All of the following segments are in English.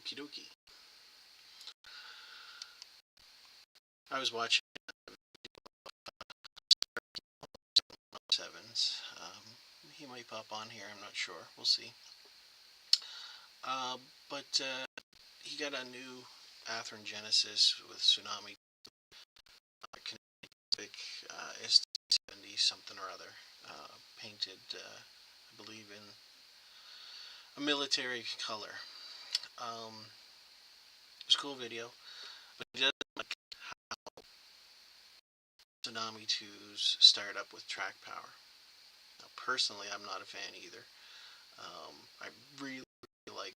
Okie dokie. I was watching Sevens. He might pop on here. I'm not sure. We'll see. But he got a new Athearn Genesis with Tsunami Kinetic ST70 something or other, painted, I believe, in a military color. It was a cool video, but he doesn't like how Tsunami 2s start up with track power. Now, personally, I'm not a fan either. I really like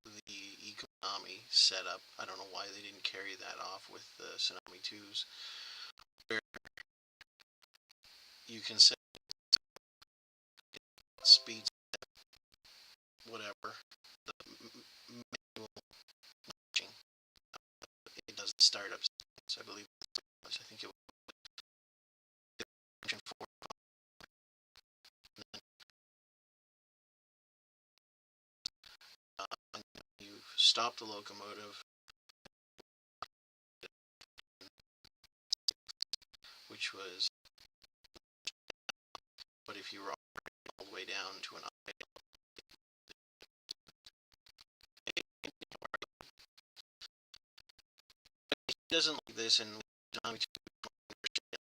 the Economy setup. I don't know why they didn't carry that off with the Tsunami 2s, where you can set speeds, whatever, the manual matching. It doesn't start up, so I believe I think it was engine 4. You stop the locomotive, which was, but if you were all the way down to an idle, he doesn't like this, and Tsunami 2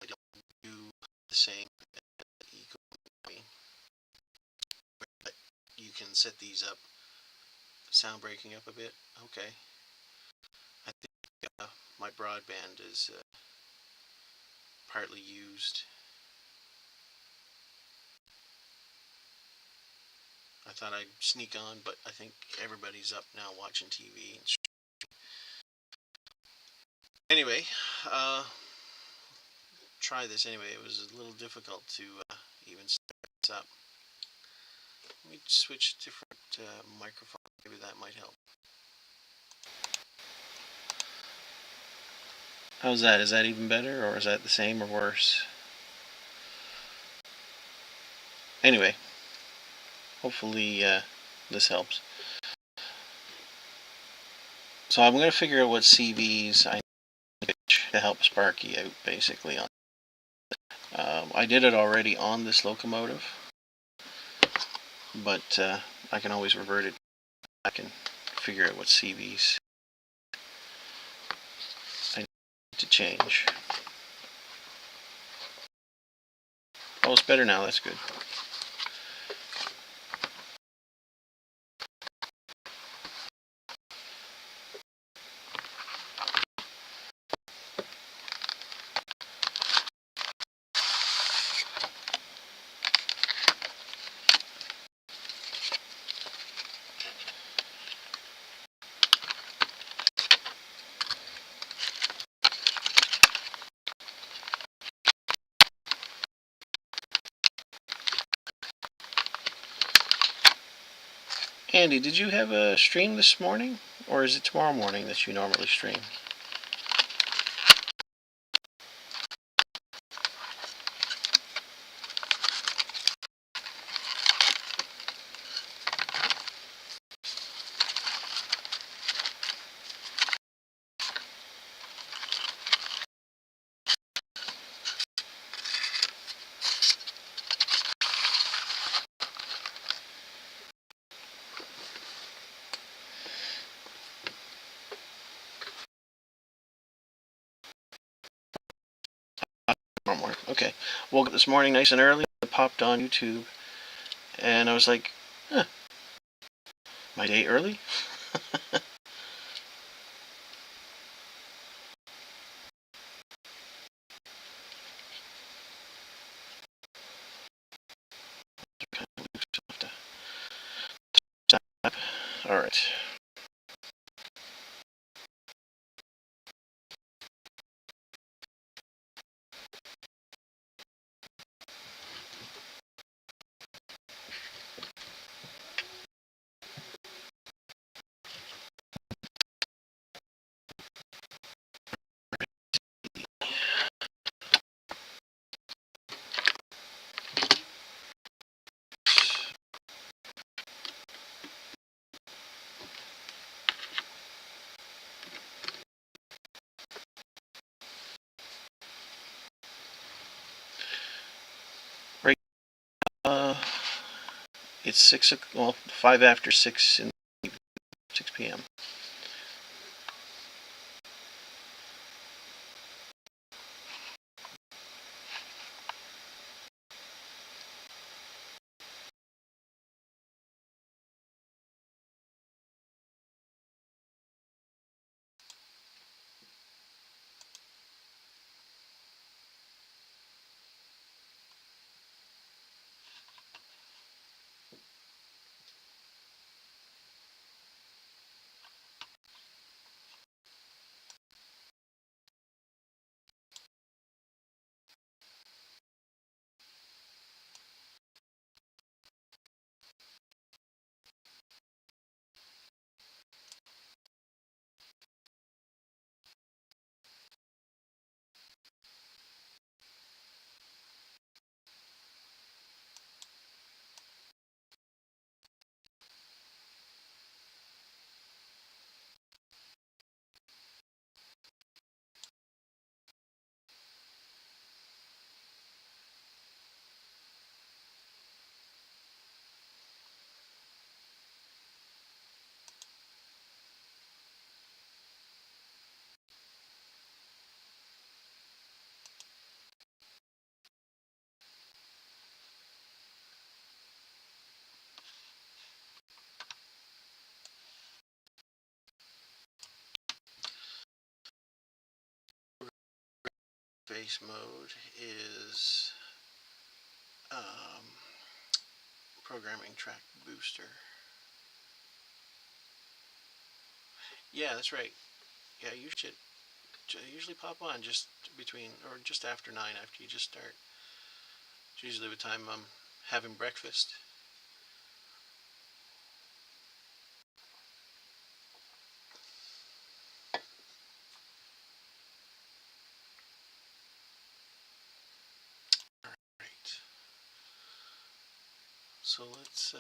they don't do the same as Economy. But you can set these up. Sound breaking up a bit. Okay. I think my broadband is partly used. I thought I'd sneak on, but I think everybody's up now watching TV. Anyway, try this anyway. It was a little difficult to even start this up. Let me switch to different microphone. Maybe that might help. How's that? Is that even better, or is that the same or worse? Anyway, hopefully this helps. So I'm going to figure out what CVs I need to help Sparky out, basically. I did it already on this locomotive, but I can always revert it back and figure out what CVs I need to change. Oh, it's better now. That's good. Andy, did you have a stream this morning, or is it tomorrow morning that you normally stream? Okay, woke up this morning nice and early, popped on YouTube, and I was like, huh, my day early? Alright. It's 5 after 6 in 6 p.m. Face mode is programming track booster. Yeah, that's right. Yeah, you should usually pop on just between or just after 9 after you just start. It's usually the time I'm having breakfast. Right. So let's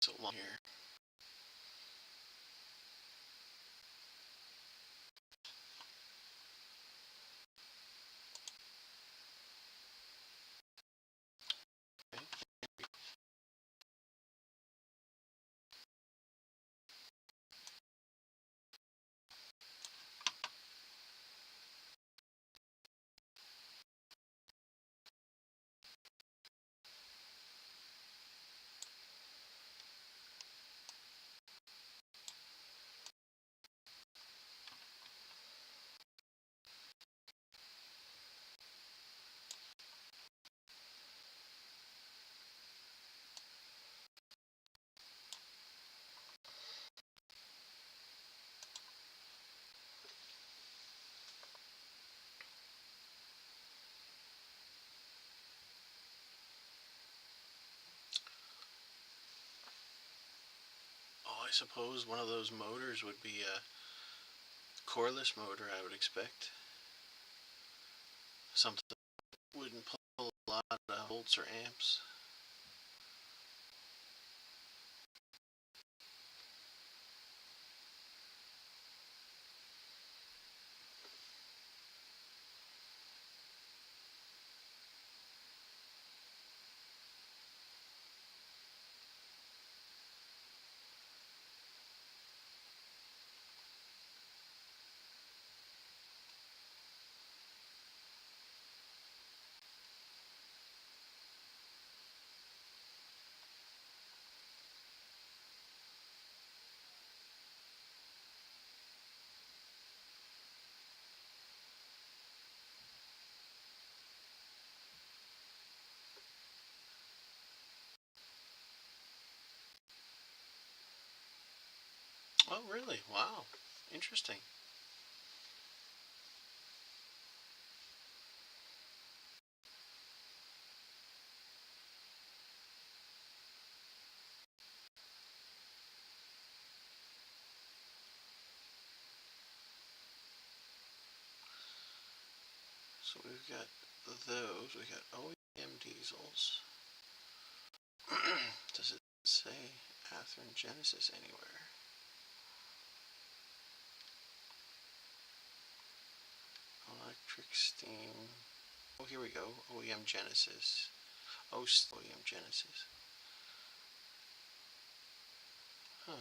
so long here. Okay. Oh, I suppose one of those motors would be a coreless motor, I would expect. Something that wouldn't pull a lot of volts or amps. Oh, really? Wow. Interesting. So we've got those. We got OEM diesels. Does it say Athearn Genesis anywhere? Electric steam. Oh, here we go. OEM Genesis. Oh, OEM Genesis. Huh.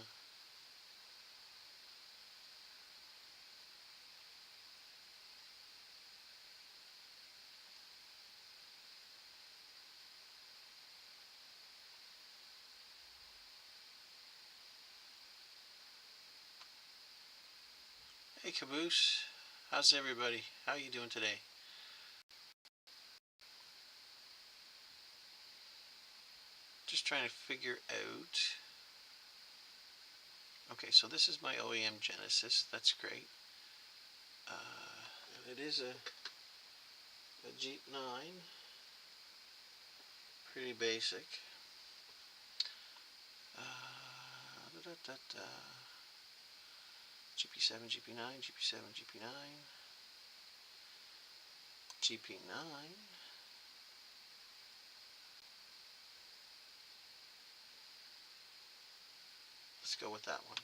Hey, Caboose. How's everybody? How are you doing today? Just trying to figure out. Okay, so this is my OEM Genesis. That's great. And it is a Jeep 9. Pretty basic. Da, da, da, da. GP7, GP9, GP7, GP9, GP9. Let's go with that one.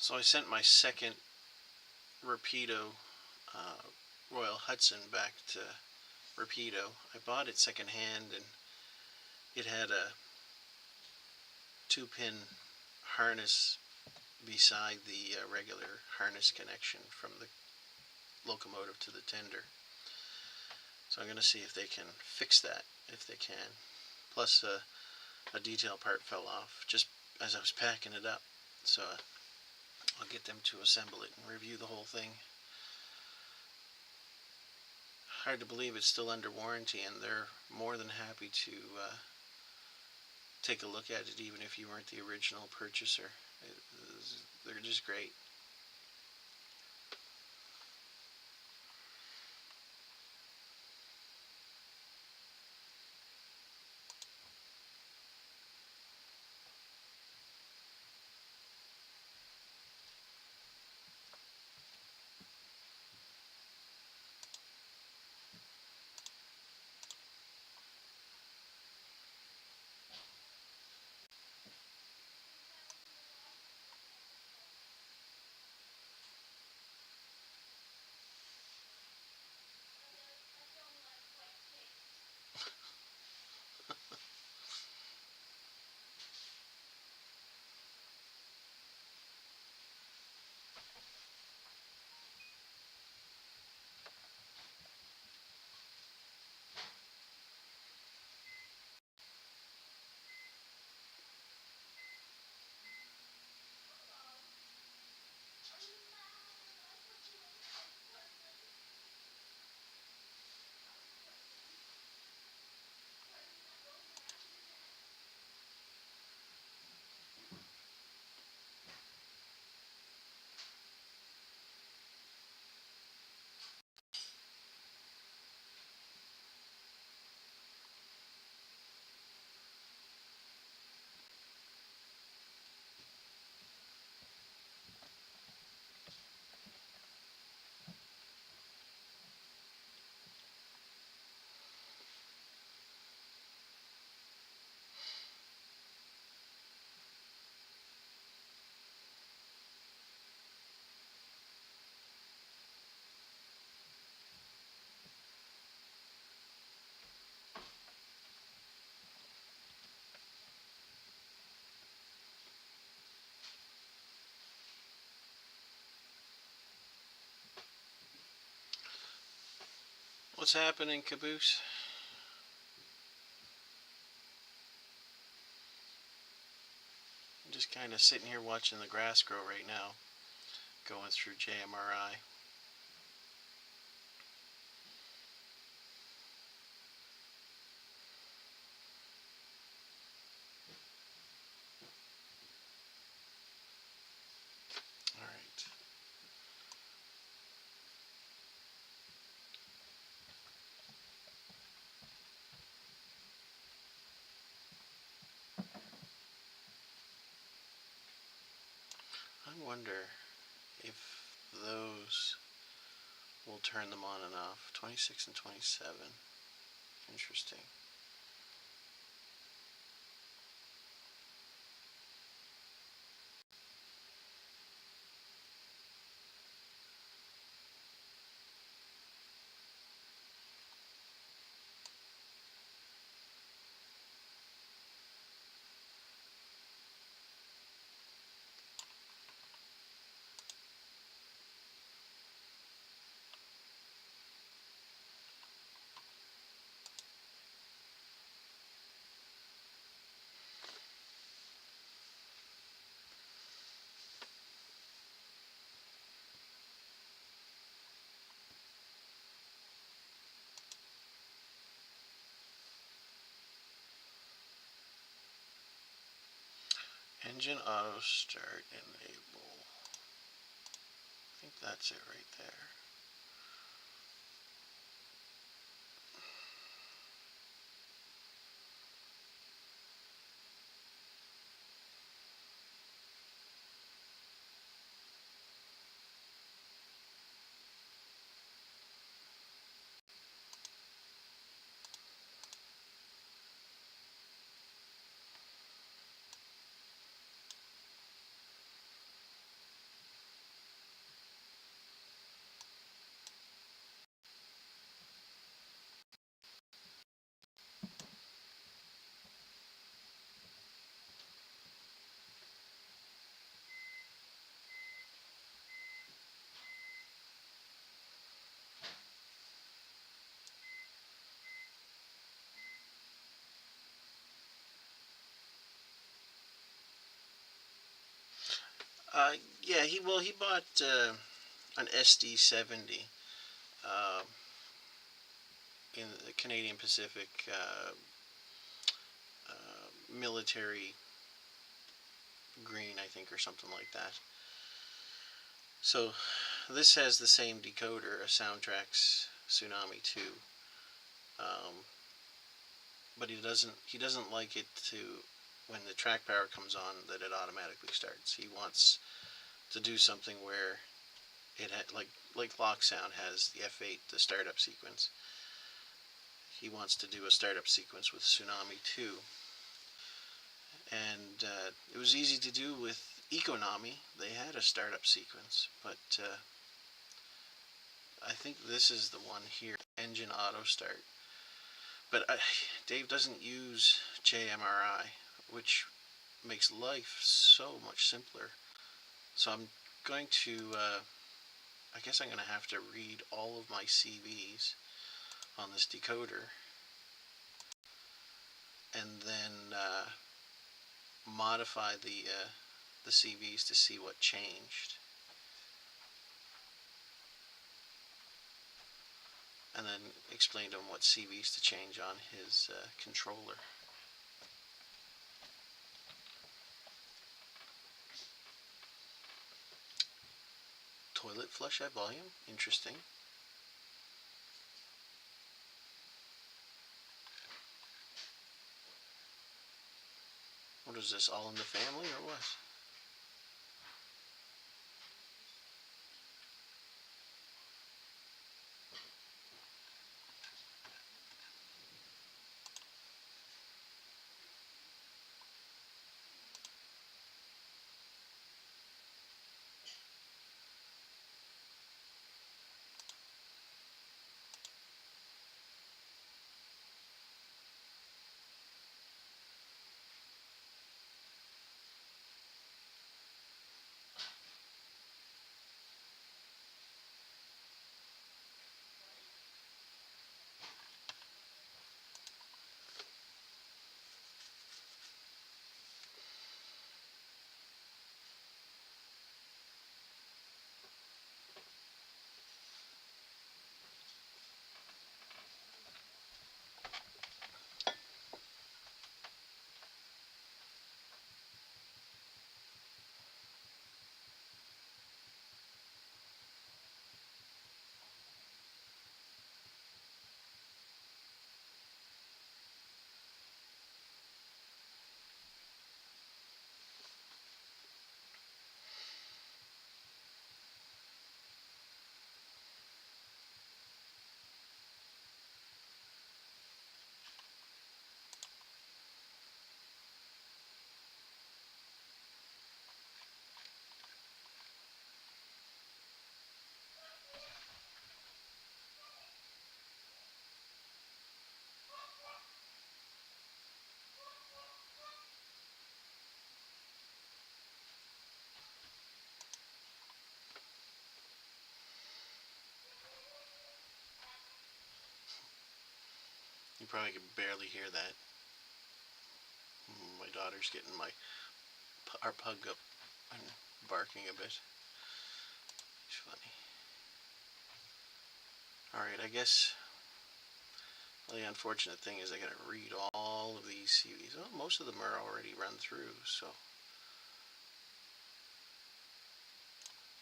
So I sent my second Rapido Royal Hudson back to Rapido. I bought it secondhand, and it had a 2-pin harness beside the regular harness connection from the locomotive to the tender. So I'm going to see if they can fix that, if they can. Plus a detail part fell off just as I was packing it up. So I'll get them to assemble it and review the whole thing. Hard to believe it's still under warranty, and they're more than happy to take a look at it even if you weren't the original purchaser. They're just great. What's happening, Caboose? I'm just kind of sitting here watching the grass grow right now, going through JMRI. All right. I wonder if those will turn them on and off. 26 and 27. Interesting. Engine auto start enable. I think that's it right there. Yeah, he bought an SD70 uh, in the Canadian Pacific military green, I think, or something like that. So this has the same decoder, a Soundtrax Tsunami 2, um, but he doesn't like it to, when the track power comes on, that it automatically starts. He wants to do something where it had, like Lock Sound has the F8, the startup sequence. He wants to do a startup sequence with Tsunami 2, and it was easy to do with Econami. They had a startup sequence, but I think this is the one here, engine auto start. But Dave doesn't use JMRI, which makes life so much simpler. So I'm going to, I guess I'm going to have to read all of my CVs on this decoder, and then modify the CVs to see what changed, and then explain to him what CVs to change on his controller. Toilet flush at volume? Interesting. What is this, all in the family or what? probably can barely hear that. My daughter's getting our pug up and barking a bit. It's funny. Alright, I guess the unfortunate thing is I gotta read all of these CVs. Well, most of them are already run through, so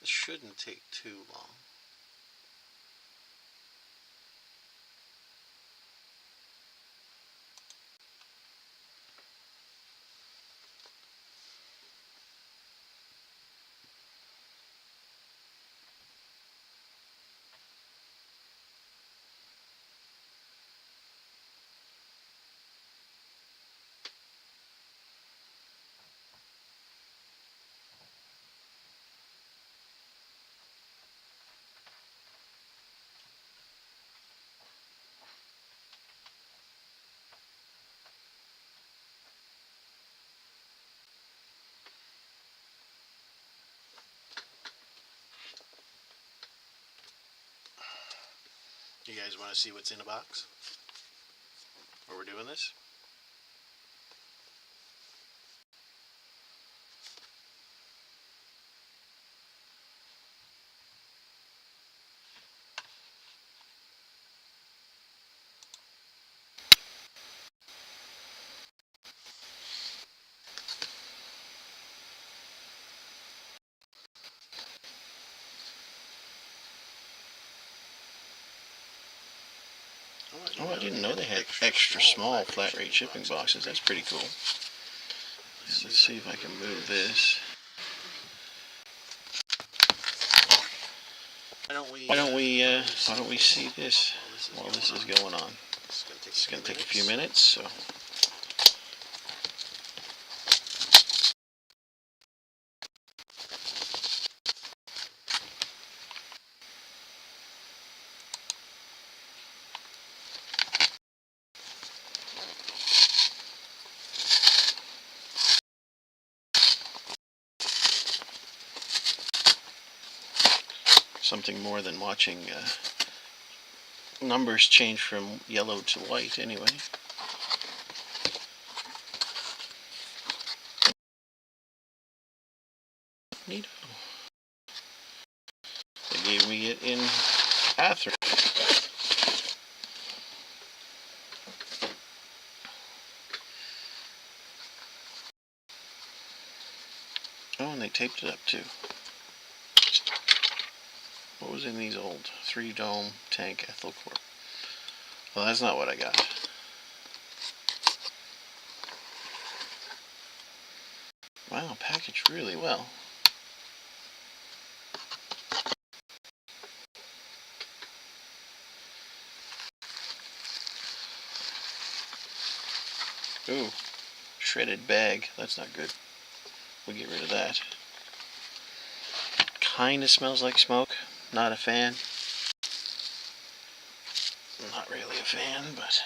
this shouldn't take too long. You guys want to see what's in a box? While we're doing this? Oh, I didn't know they had extra small flat rate shipping boxes. That's pretty cool. Let's see if I can move this. Why don't we see this while this is going on? It's going to take a few minutes, so. Something more than watching numbers change from yellow to white anyway. Neato. They gave me it in bathroom. Oh, and they taped it up too. What was in these old 3-dome tank ethyl quart? Well, that's not what I got. Wow, packaged really well. Ooh, shredded bag. That's not good. We'll get rid of that. Kinda smells like smoke. Not a fan. Not really a fan, but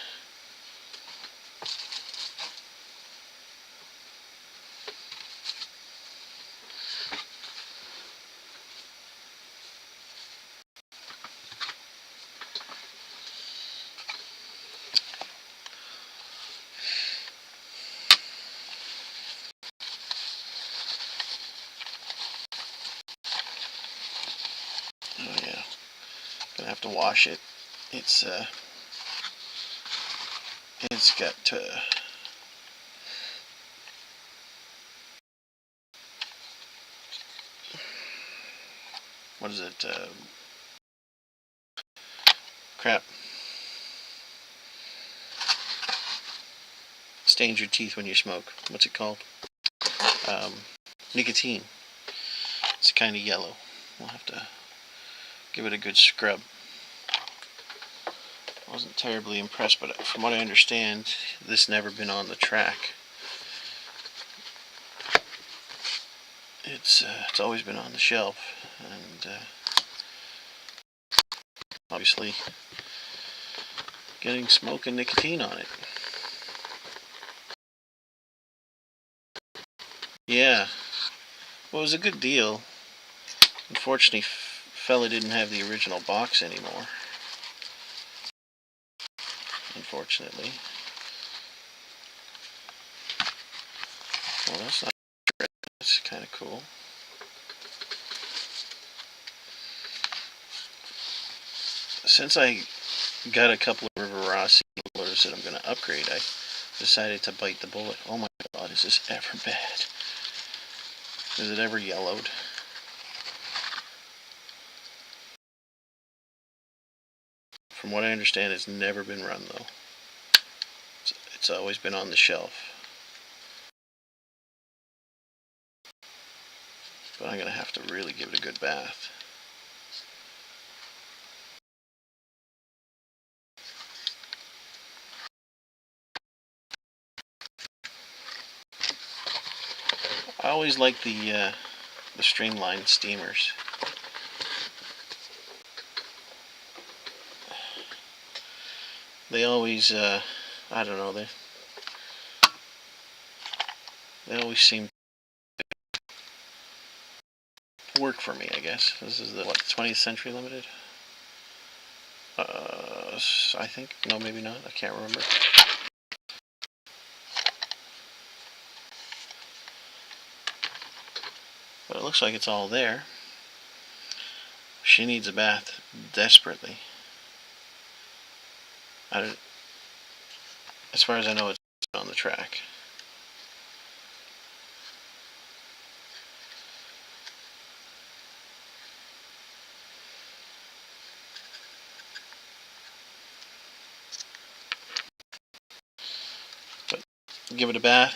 oh yeah, gonna have to wash it. It's got what is it? Crap. Stains your teeth when you smoke. What's it called? Nicotine. It's kind of yellow. We'll have to give it a good scrub. I wasn't terribly impressed, but from what I understand, this never been on the track. It's always been on the shelf, and obviously getting smoke and nicotine on it. Yeah, well, it was a good deal. Unfortunately, fella didn't have the original box anymore. unfortunately. Well, that's not red. That's kind of cool. Since I got a couple of Riverossi rollers that I'm going to upgrade, I decided to bite the bullet. Oh my god, is this ever bad? Is it ever yellowed? From what I understand, it's never been run though. It's always been on the shelf. But I'm going to have to really give it a good bath. I always like the streamlined steamers. They always, I don't know, they always seem to work for me, I guess. This is the, what, 20th Century Limited? I think, no, maybe not, I can't remember. But it looks like it's all there. She needs a bath desperately. As far as I know, it's on the track. But give it a bath,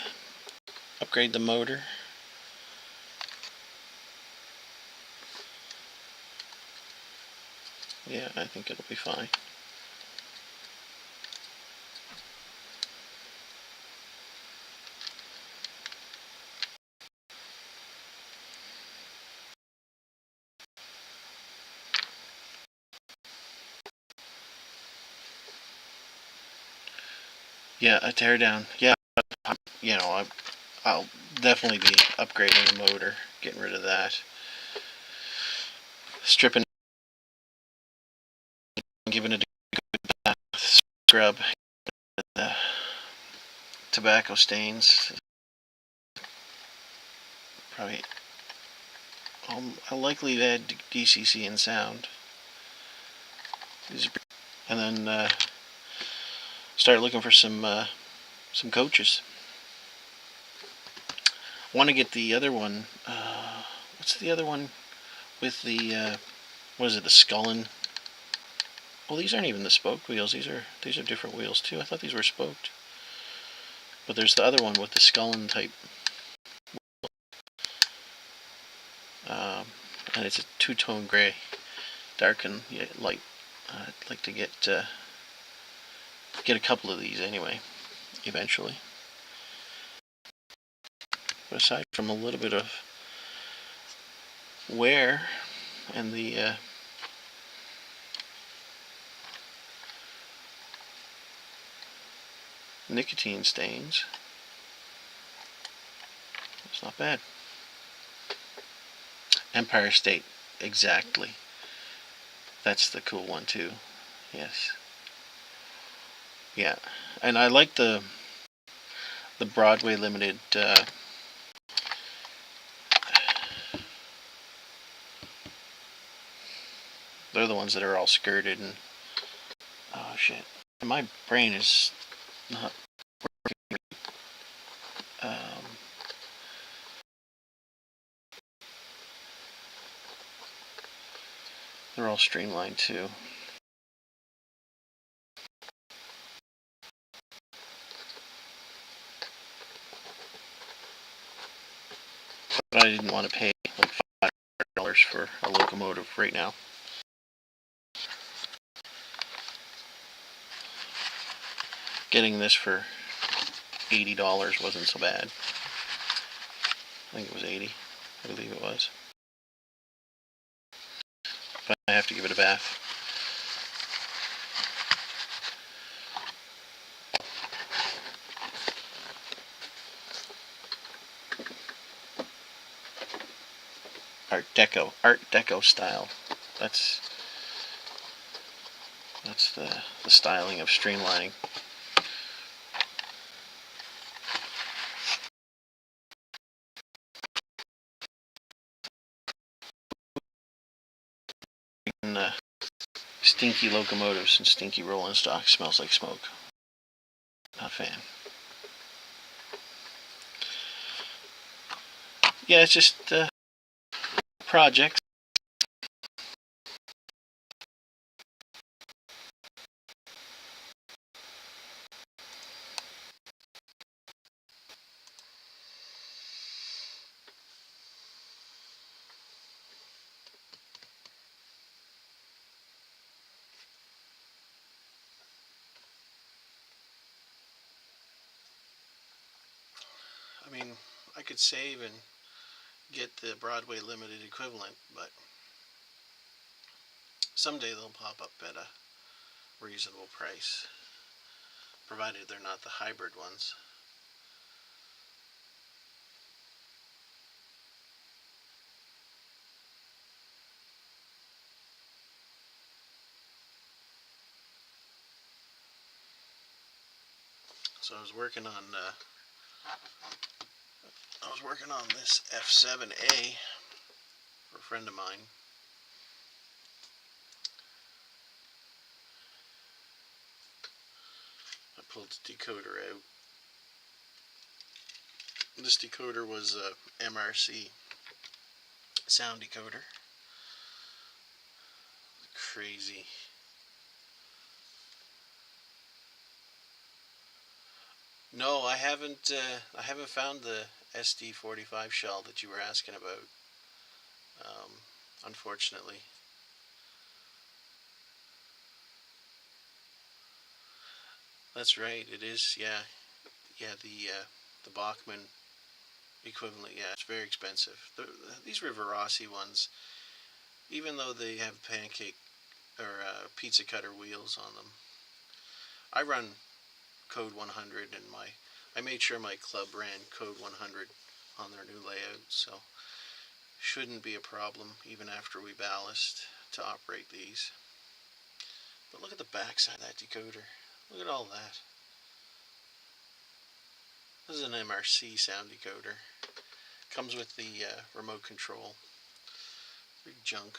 upgrade the motor. Yeah, I think it'll be fine. Yeah, a teardown. Yeah, you know, I'll definitely be upgrading the motor, getting rid of that. Stripping, giving it a good bath, scrub, the tobacco stains. Probably, I'll likely add DCC and sound. And then start looking for some coaches. I want to get the other one. What's the other one with the what is it? The Scullin. Well, these aren't even the spoked wheels. These are different wheels too. I thought these were spoked. But there's the other one with the Scullin type. And it's a two-tone gray, dark and light. I'd like to get a couple of these anyway, eventually. But aside from a little bit of wear and the nicotine stains, it's not bad. Empire State, exactly. That's the cool one too. Yes. Yeah, and I like the Broadway Limited. They're the ones that are all skirted and oh shit. My brain is not working. They're all streamlined too. But I didn't want to pay like $500 for a locomotive right now. Getting this for $80 wasn't so bad. I think it was $80. I believe it was. But I have to give it a bath. Art Deco style. That's That's the styling of streamlining. And, stinky locomotives and stinky rolling stock smells like smoke. Not a fan. Yeah, it's just projects. I mean, I could save and get the Broadway limited equivalent, but someday they'll pop up at a reasonable price, provided they're not the hybrid ones. So I was working on this F7A for a friend of mine. I pulled the decoder out. This decoder was a MRC sound decoder. Crazy. No, I haven't. I haven't found the SD45 shell that you were asking about. Unfortunately. That's right. It is. Yeah. Yeah. The Bachmann equivalent. Yeah, it's very expensive. These Rivarossi ones, even though they have pancake or pizza cutter wheels on them, I run Code 100, and I made sure my club ran Code 100 on their new layout, so shouldn't be a problem even after we ballast to operate these. But look at the backside of that decoder. Look at all that. This is an MRC sound decoder. Comes with the remote control. Big junk.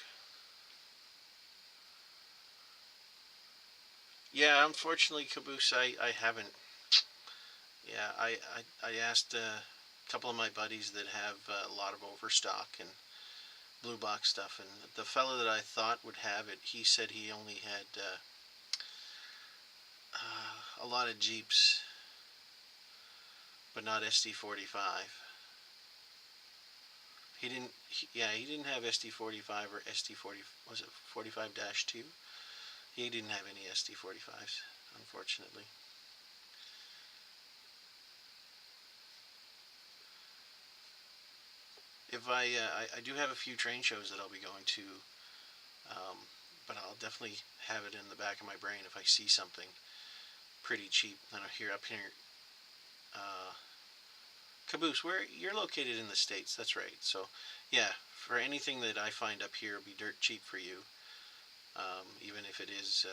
Yeah, unfortunately, Caboose, I haven't. Yeah, I asked a couple of my buddies that have a lot of overstock and blue box stuff, and the fellow that I thought would have it, he said he only had a lot of Jeeps, but not SD45. He didn't. He didn't have SD45 or SD40. Was it 45-2? He didn't have any SD45s, unfortunately. If I do have a few train shows that I'll be going to, but I'll definitely have it in the back of my brain if I see something pretty cheap. Then I hear up here, Caboose, where you're located in the States, that's right. So, yeah, for anything that I find up here, it'll be dirt cheap for you, even if it is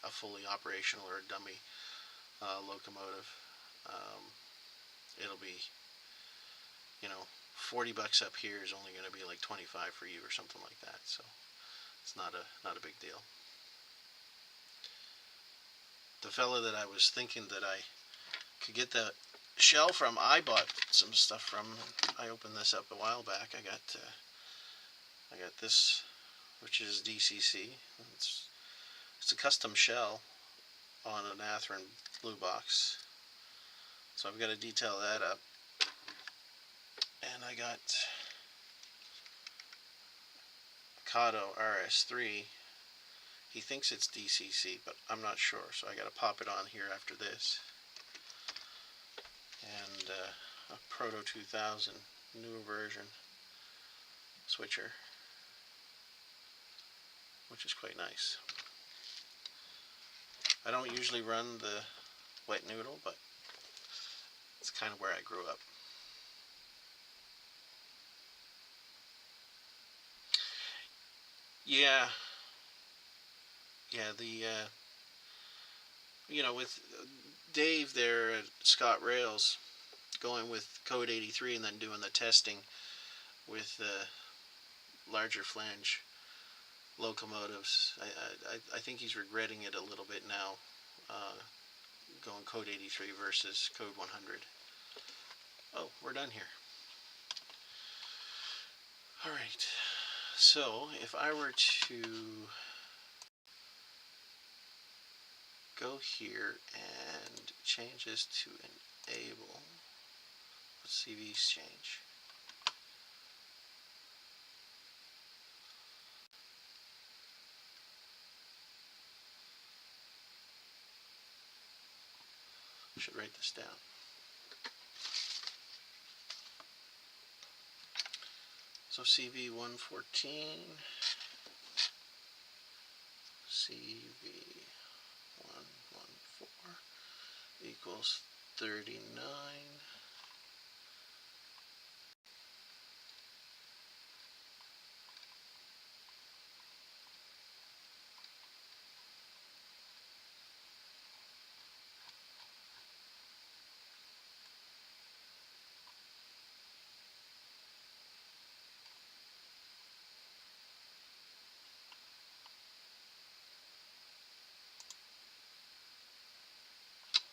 a fully operational or a dummy locomotive. Um, it'll be, you know, $40 up here is only going to be like 25 for you or something like that. So it's not a big deal. The fella that I was thinking that I could get the shell from, I bought some stuff from. I opened this up a while back. I got this, which is DCC. It's a custom shell on an Athearn blue box. So I've got to detail that up. And I got Kato RS3. He thinks it's DCC, but I'm not sure, so I got to pop it on here after this. And a Proto 2000 newer version switcher, which is quite nice. I don't usually run the wet noodle, but it's kind of where I grew up. Yeah, yeah, with Dave there at Scott Rails going with code 83 and then doing the testing with larger flange locomotives. I think he's regretting it a little bit now, going code 83 versus code 100. Oh, we're done here. All right. So if I were to go here and change this to enable, let's see these change. I should write this down. So CV114, CV114 equals 39.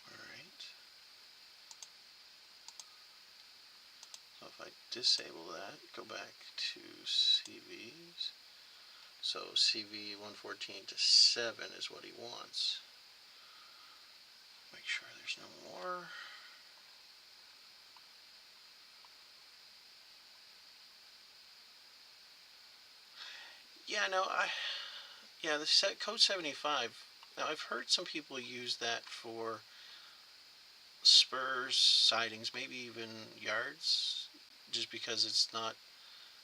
All right. So if I disable that, go back to CVs. So CV114 to 7 is what he wants. Make sure there's no more. Yeah, no, the code 75. Now I've heard some people use that for spurs, sidings, maybe even yards, just because it's not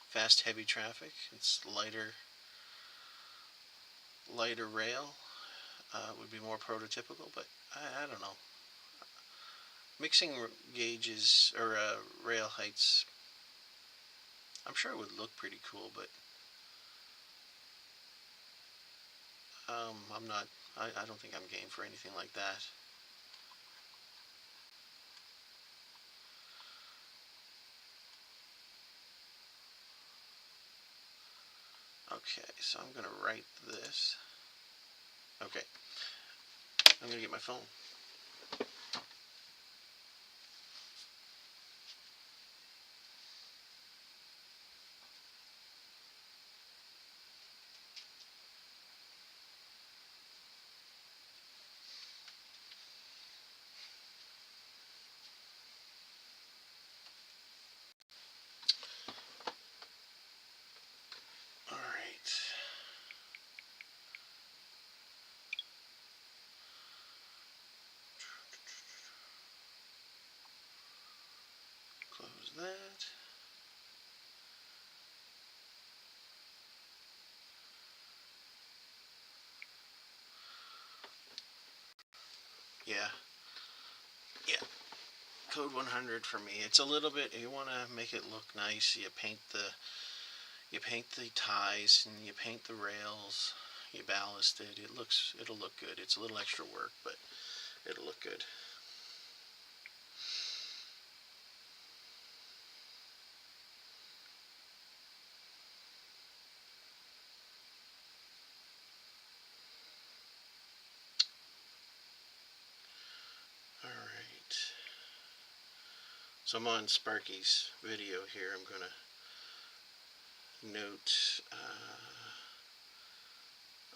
fast, heavy traffic. It's lighter rail. Would be more prototypical, but I don't know. Mixing gauges or rail heights, I'm sure it would look pretty cool, but I'm not. I don't think I'm game for anything like that. Okay, so I'm going to write this. Okay, I'm going to get my phone. All right. Close that. Yeah. Yeah. Code 100 for me. It's a little bit. You want to make it look nice. You paint the ties and you paint the rails. You ballast it. It'll look good. It's a little extra work, but it'll look good. All right. So I'm on Sparky's video here. I'm going to note,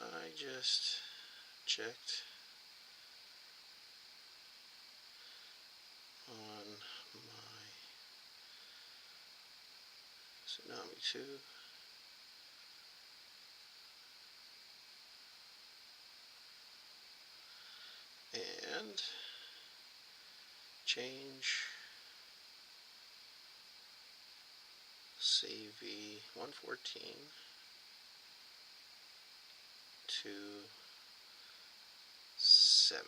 I just checked on my Tsunami 2. And change CV114 to 7.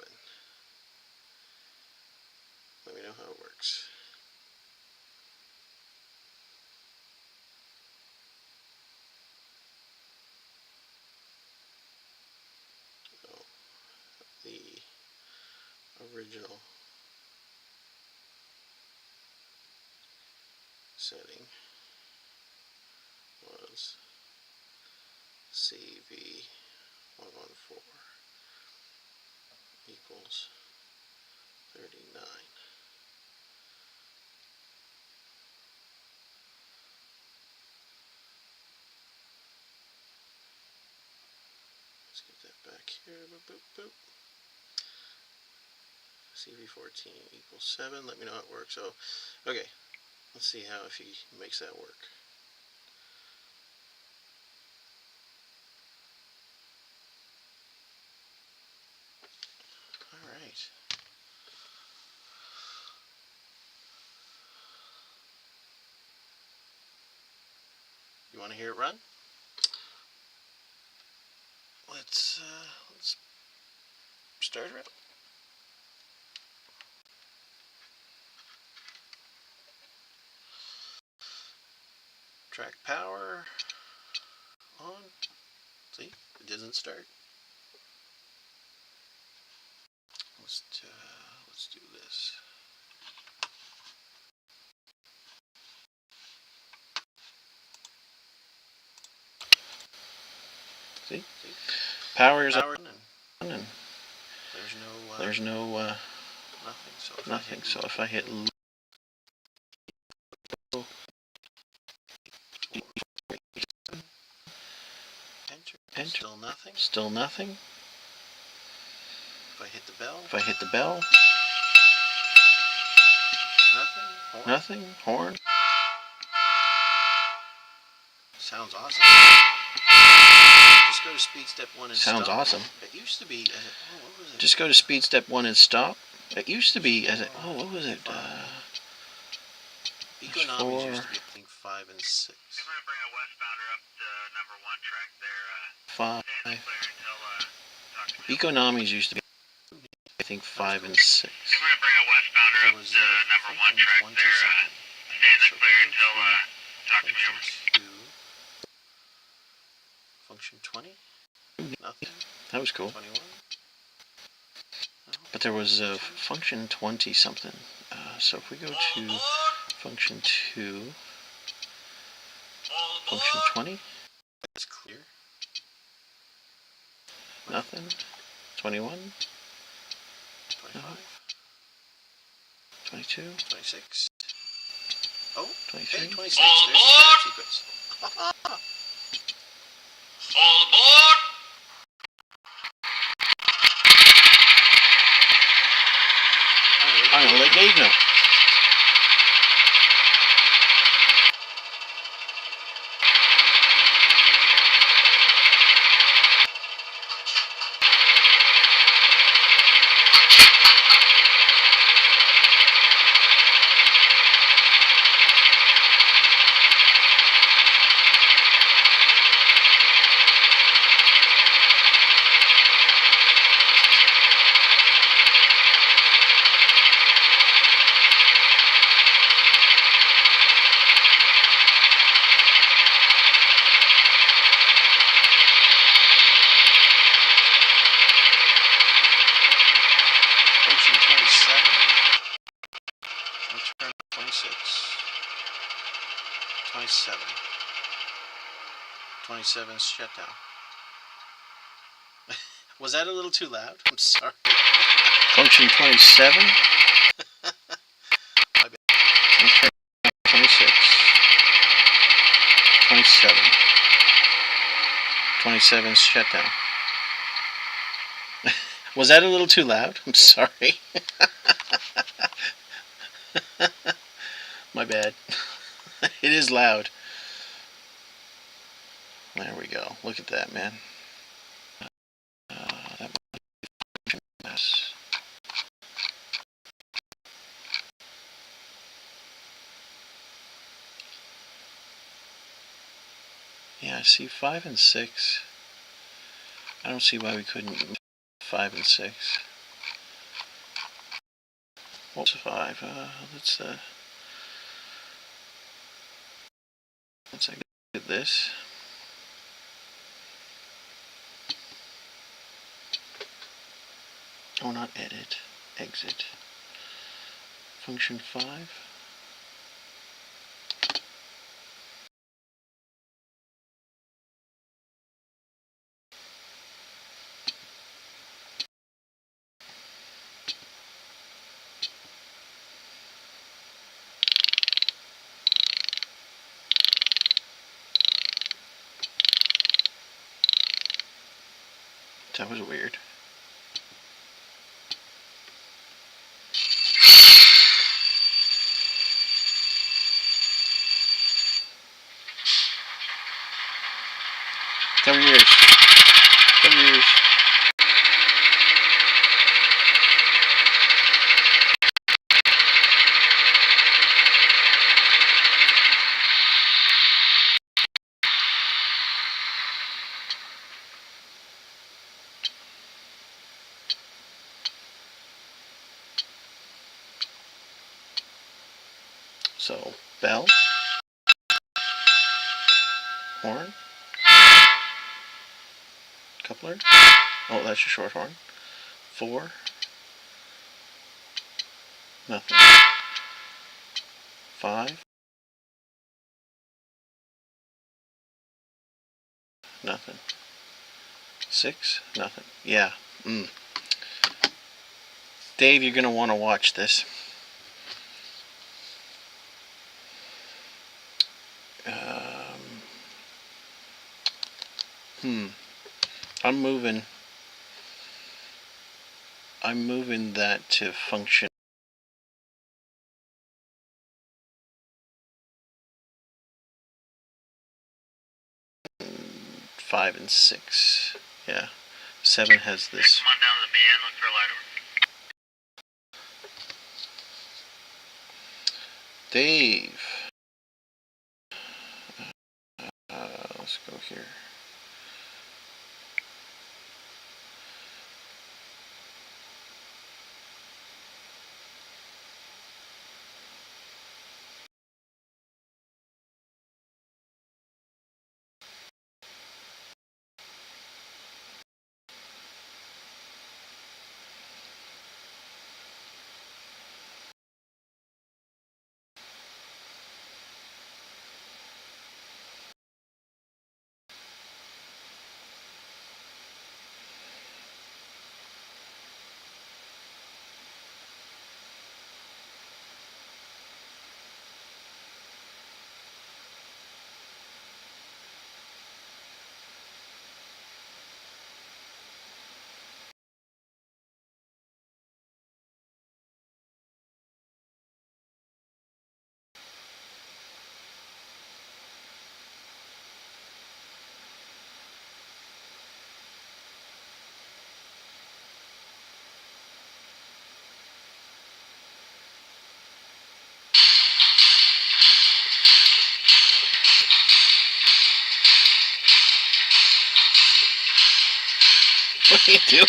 Let me know how it works. setting was CV114 equals 39. Let's get that back here. Boop, boop, boop. CV14 equals 7. Let me know how it works. So, okay. Let's see how if he makes that work. All right. You want to hear it run? Let's start it up. Track power on. See, it doesn't start. Let's do this. See, power's on, and there's no nothing. So if I hit low, enter, still nothing. If I hit the bell, nothing. Horn. Sounds awesome. Just go to speed step 1 and Sounds stop. awesome. It used to be. What was it? Just go to speed step 1 and stop. It used to be as it. Oh, what was it? Economics used to be, I think, 5 and 6. I'm going to bring a westbounder up to number 1 track there. 5. Talk to me. Economies used to be, I think, 5 and 6. I'm going to bring a westbounder up to number 1 track there. Stay in the clear until talk to me over. Function 20. Nothing. That was cool. 21. But there was a function 20 something. So if we go to function 2, function 20, It's clear. nothing. 21, 25. 22, 26. Oh, 23. hey, 26. There's a setup sequence. All aboard! I'm gonna let Dave know. Function 27. Let's turn 26. 27. 27's shutdown. Was that a little too loud? I'm sorry. Function 27. My bad. 26. 27. 27's shutdown. Was that a little too loud? I'm sorry. My bad. It is loud. There we go. Look at that, man. That was a mess. Yeah, I see 5 and 6. I don't see why we couldn't 5 and 6. What's 5? Let's get this. Oh, not edit. Exit. Function 5. That was weird. Cover your ears. Cover your ears. So, bell, horn, coupler. Oh, that's your short horn. 4, nothing. 5, nothing. 6, nothing. Yeah. Dave, you're going to want to watch this. I'm moving that to function 5 and 6. Yeah. 7 has this. Come on down to the BN, look for a light over. Dave. Let's go here. What are you doing?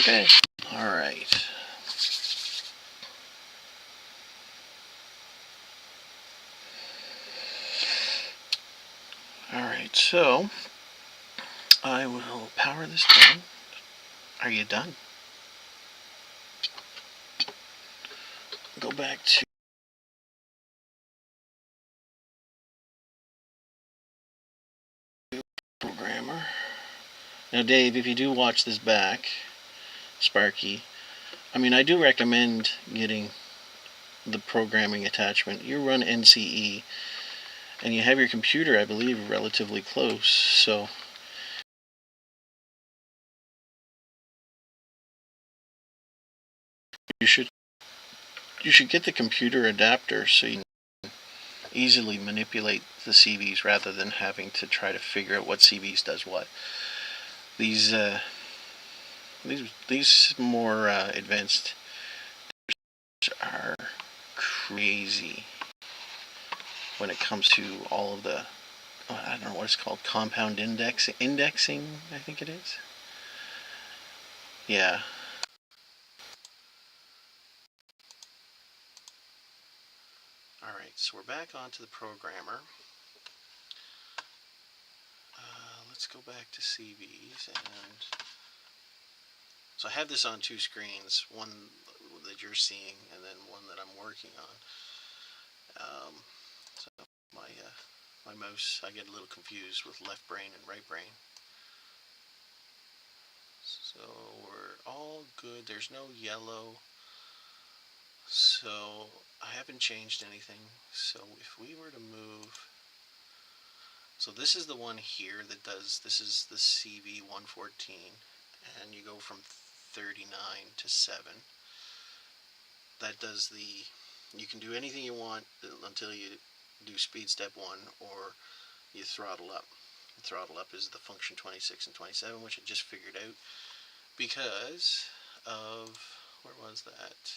Okay. Alright. Alright, so I will power this down. Are you done? Go back to programmer. Now, Dave, if you do watch this back, Sparky, I mean, I do recommend getting the programming attachment. You run NCE, and you have your computer, I believe, relatively close, so you should get the computer adapter so you can easily manipulate the CVs rather than having to try to figure out what CVs does what. These more advanced are crazy when it comes to all of the I don't know what it's called, compound indexing, I think it is. Yeah. Alright, so we're back onto the programmer. Let's go back to CVs, and so I have this on 2 screens, one that you're seeing and then one that I'm working on. So my mouse, I get a little confused with left brain and right brain. So we're all good. There's no yellow. So I haven't changed anything. So if we were to move So this is the one here that does, this is the CV114, and you go from 39 to 7. That does you can do anything you want until you do speed step 1 or you throttle up. Throttle up is the function 26 and 27, which I just figured out because of, where was that?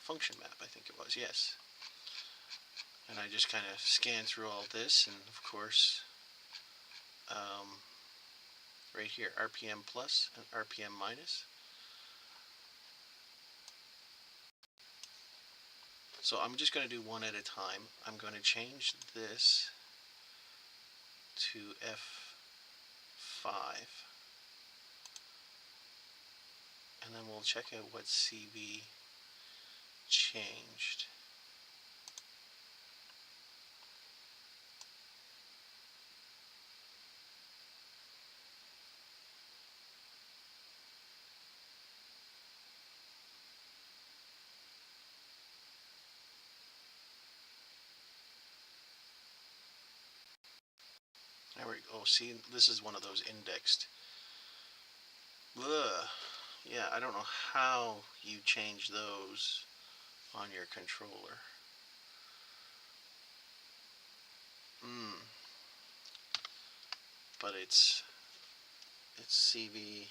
Function map, I think it was, yes. And I just kind of scanned through all this, and of course, right here, RPM plus and RPM minus. So I'm just going to do one at a time. I'm going to change this to F5, and then we'll check out what CV changed. There we go. See, this is one of those indexed. Ugh. Yeah, I don't know how you change those on your controller. But it's CV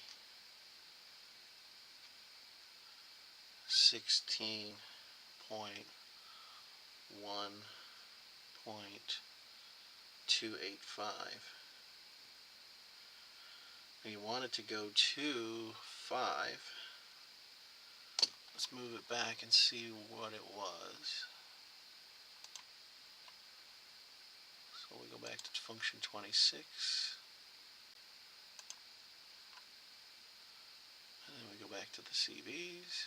16.1.285. You want it to go to 5. Let's move it back and see what it was. So we go back to function 26. And then we go back to the CVs.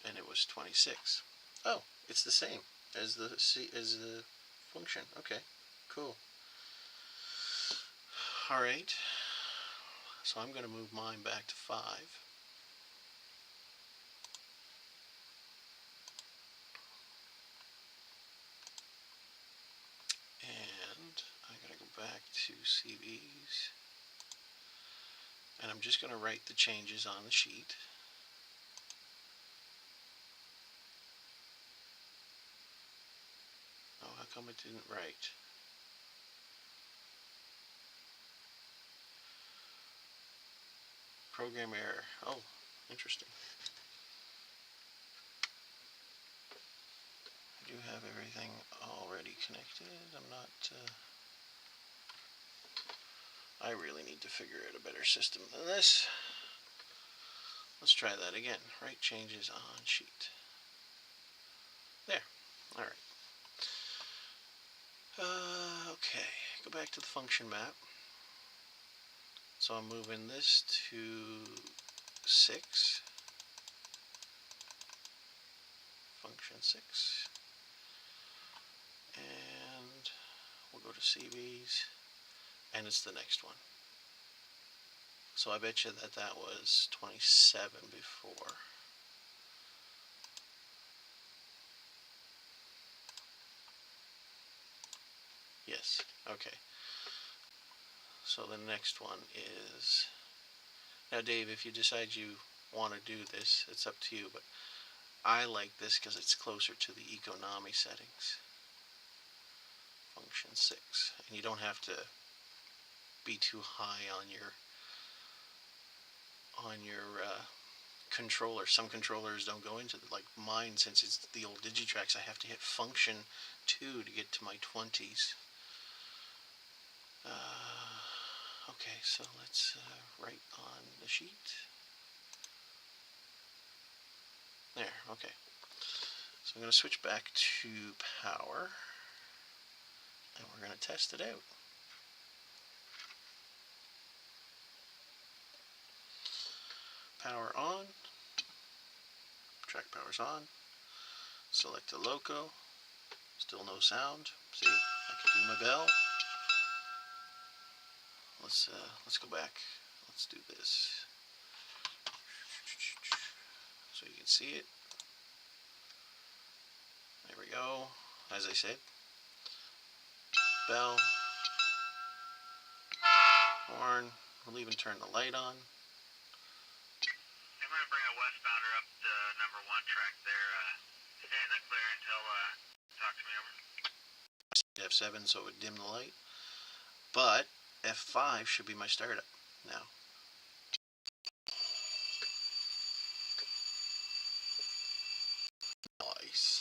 And it was 26. Oh, it's the same as the function. Okay, cool. Alright. So I'm going to move mine back to 5. And I'm going to go back to CVs. And I'm just going to write the changes on the sheet. Oh, how come it didn't write? Program error. Oh, interesting. I do have everything already connected. I'm not... I really need to figure out a better system than this. Let's try that again. Write changes on sheet. There. Alright. Okay. Go back to the function map. So I'm moving this to 6. Function 6. And we'll go to CVs. And it's the next one. So I bet you that was 27 before. Yes, okay. So the next one is... Now Dave, if you decide you want to do this, it's up to you, but I like this because it's closer to the economy settings. Function 6. And you don't have to be too high on your controller. Some controllers don't go into like mine, since it's the old Digitrax. I have to hit function 2 to get to my 20s. Okay, so let's write on the sheet. There, okay. So I'm going to switch back to power, and we're going to test it out. Power on. Track power's on. Select the loco. Still no sound. See, I can do my bell. Let's go back. Let's do this. So you can see it. There we go. As I said, bell, horn. We'll even turn the light on. I'm going to bring a westbounder up to number 1 track there. Stay in the clear until talk to me over. F7 so it would dim the light. But F5 should be my startup now. Nice.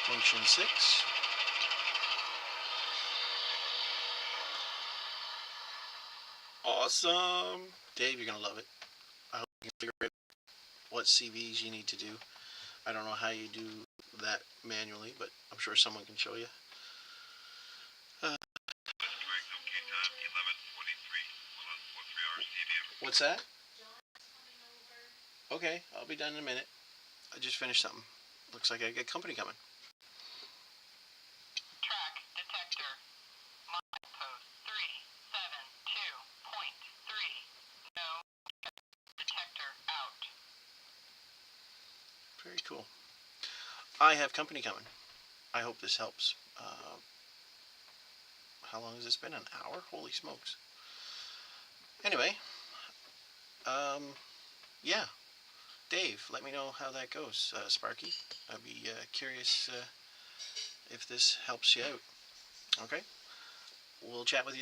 Function 6. Awesome. Dave, you're going to love it. I hope you can figure out what CVs you need to do. I don't know how you do that manually, but I'm sure someone can show you. What's that? Okay, I'll be done in a minute. I just finished something. Looks like I got company coming. Track detector. Milepost 372.3. No detector out. Very cool. I have company coming. I hope this helps. How long has this been? An hour? Holy smokes. Anyway, yeah. Dave, let me know how that goes, Sparky. I'd be curious if this helps you out. Okay? We'll chat with you.